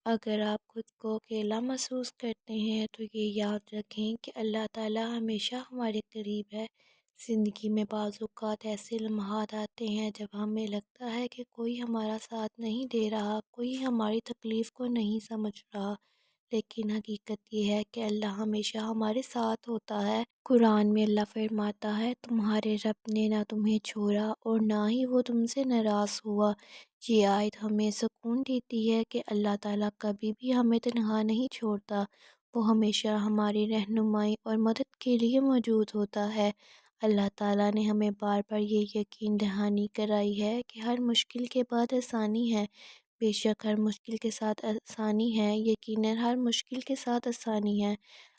اگر آپ خود کو اکیلا محسوس کرتے ہیں تو یہ یاد رکھیں کہ اللہ تعالیٰ ہمیشہ ہمارے قریب ہے۔ زندگی میں بعض اوقات ایسے لمحات آتے ہیں جب ہمیں لگتا ہے کہ کوئی ہمارا ساتھ نہیں دے رہا، کوئی ہماری تکلیف کو نہیں سمجھ رہا، لیکن حقیقت یہ ہے کہ اللہ ہمیشہ ہمارے ساتھ ہوتا ہے۔ قرآن میں اللہ فرماتا ہے، تمہارے رب نے نہ تمہیں چھوڑا اور نہ ہی وہ تم سے ناراض ہوا۔ یہ آیت ہمیں سکون دیتی ہے کہ اللہ تعالیٰ کبھی بھی ہمیں تنہا نہیں چھوڑتا، وہ ہمیشہ ہماری رہنمائی اور مدد کے لیے موجود ہوتا ہے۔ اللہ تعالیٰ نے ہمیں بار بار یہ یقین دہانی کرائی ہے کہ ہر مشکل کے بعد آسانی ہے۔ بے شک ہر مشکل کے ساتھ آسانی ہے، یقیناً ہر مشکل کے ساتھ آسانی ہے۔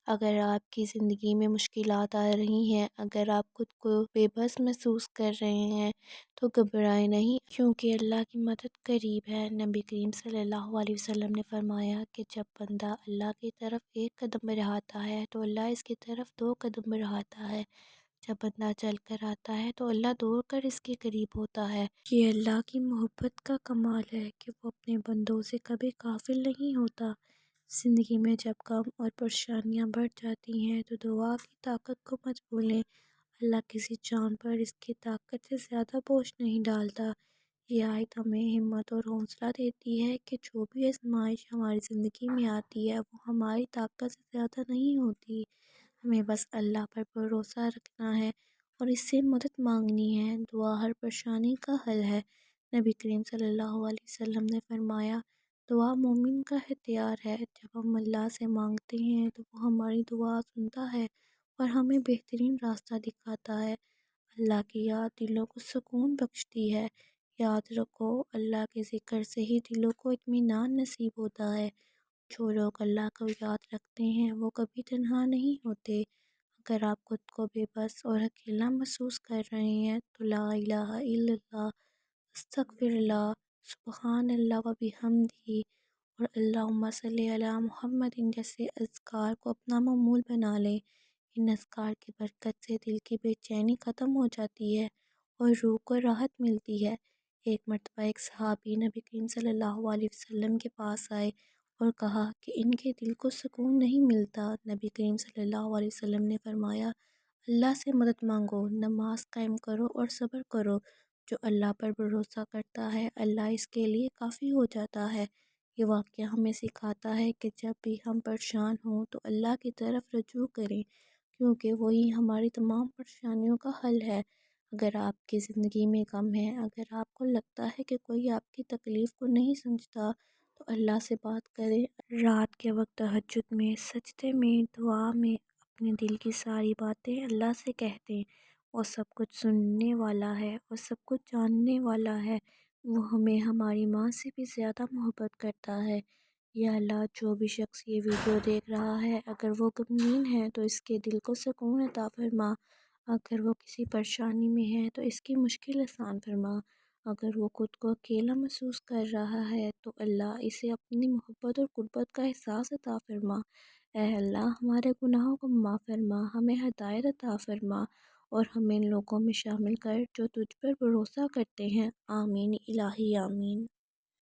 اگر آپ کی زندگی میں مشکلات آ رہی ہیں، اگر آپ خود کو بے بس محسوس کر رہے ہیں تو گھبرائیں نہیں، کیونکہ اللہ کی مدد قریب ہے۔ نبی کریم صلی اللہ علیہ وسلم نے فرمایا کہ جب بندہ اللہ کی طرف ایک قدم بڑھاتا ہے تو اللہ اس کی طرف دو قدم بڑھاتا ہے، جب بندہ چل کر آتا ہے تو اللہ دوڑ کر اس کے قریب ہوتا ہے۔ یہ اللہ کی محبت کا کمال ہے کہ وہ اپنے بندوں سے کبھی غافل نہیں ہوتا۔ زندگی میں جب غم اور پریشانیاں بڑھ جاتی ہیں تو دعا کی طاقت کو مت بھولیں۔ اللہ کسی جان پر اس کی طاقت سے زیادہ بوجھ نہیں ڈالتا۔ یہ آیت ہمیں ہمت اور حوصلہ دیتی ہے کہ جو بھی آزمائش ہماری زندگی میں آتی ہے وہ ہماری طاقت سے زیادہ نہیں ہوتی۔ ہمیں بس اللہ پر بھروسہ رکھنا ہے اور اس سے مدد مانگنی ہے۔ دعا ہر پریشانی کا حل ہے۔ نبی کریم صلی اللہ علیہ وسلم نے فرمایا، دعا مومن کا ہتھیار ہے۔ جب ہم اللہ سے مانگتے ہیں تو وہ ہماری دعا سنتا ہے اور ہمیں بہترین راستہ دکھاتا ہے۔ اللہ کی یاد دلوں کو سکون بخشتی ہے۔ یاد رکھو، اللہ کے ذکر سے ہی دلوں کو اطمینان نصیب ہوتا ہے۔ جو لوگ اللہ کو یاد رکھتے ہیں وہ کبھی تنہا نہیں ہوتے۔ اگر آپ خود کو بے بس اور اکیلا محسوس کر رہے ہیں تو لا الہ الا اللہ، استغفر اللہ، سبحان اللہ و بحمدہ اور اللہم صلی علی محمد جیسے اذکار کو اپنا معمول بنا لیں۔ ان اذکار کی برکت سے دل کی بے چینی ختم ہو جاتی ہے اور روح کو راحت ملتی ہے۔ ایک مرتبہ ایک صحابی نبی کریم صلی اللہ علیہ وسلم کے پاس آئے اور کہا کہ ان کے دل کو سکون نہیں ملتا۔ نبی کریم صلی اللہ علیہ وسلم نے فرمایا، اللہ سے مدد مانگو، نماز قائم کرو اور صبر کرو۔ جو اللہ پر بھروسہ کرتا ہے اللہ اس کے لیے کافی ہو جاتا ہے۔ یہ واقعہ ہمیں سکھاتا ہے کہ جب بھی ہم پریشان ہوں تو اللہ کی طرف رجوع کریں، کیونکہ وہی ہماری تمام پریشانیوں کا حل ہے۔ اگر آپ کی زندگی میں غم ہے، اگر آپ کو لگتا ہے کہ کوئی آپ کی تکلیف کو نہیں سمجھتا، تو اللہ سے بات کریں۔ رات کے وقت تہجد میں، سجدے میں، دعا میں اپنے دل کی ساری باتیں اللہ سے کہہ دیں۔ وہ سب کچھ سننے والا ہے، وہ سب کچھ جاننے والا ہے۔ وہ ہمیں ہماری ماں سے بھی زیادہ محبت کرتا ہے۔ یا اللہ، جو بھی شخص یہ ویڈیو دیکھ رہا ہے اگر وہ غمگین ہے تو اس کے دل کو سکون عطا فرما، اگر وہ کسی پریشانی میں ہے تو اس کی مشکل آسان فرما، اگر وہ خود کو اکیلا محسوس کر رہا ہے تو اللہ اسے اپنی محبت اور قربت کا احساس عطا فرما۔ اے اللہ، ہمارے گناہوں کو معاف فرما، ہمیں ہدایت عطا فرما اور ہمیں ان لوگوں میں شامل کر جو تجھ پر بھروسہ کرتے ہیں۔ آمین الہی آمین۔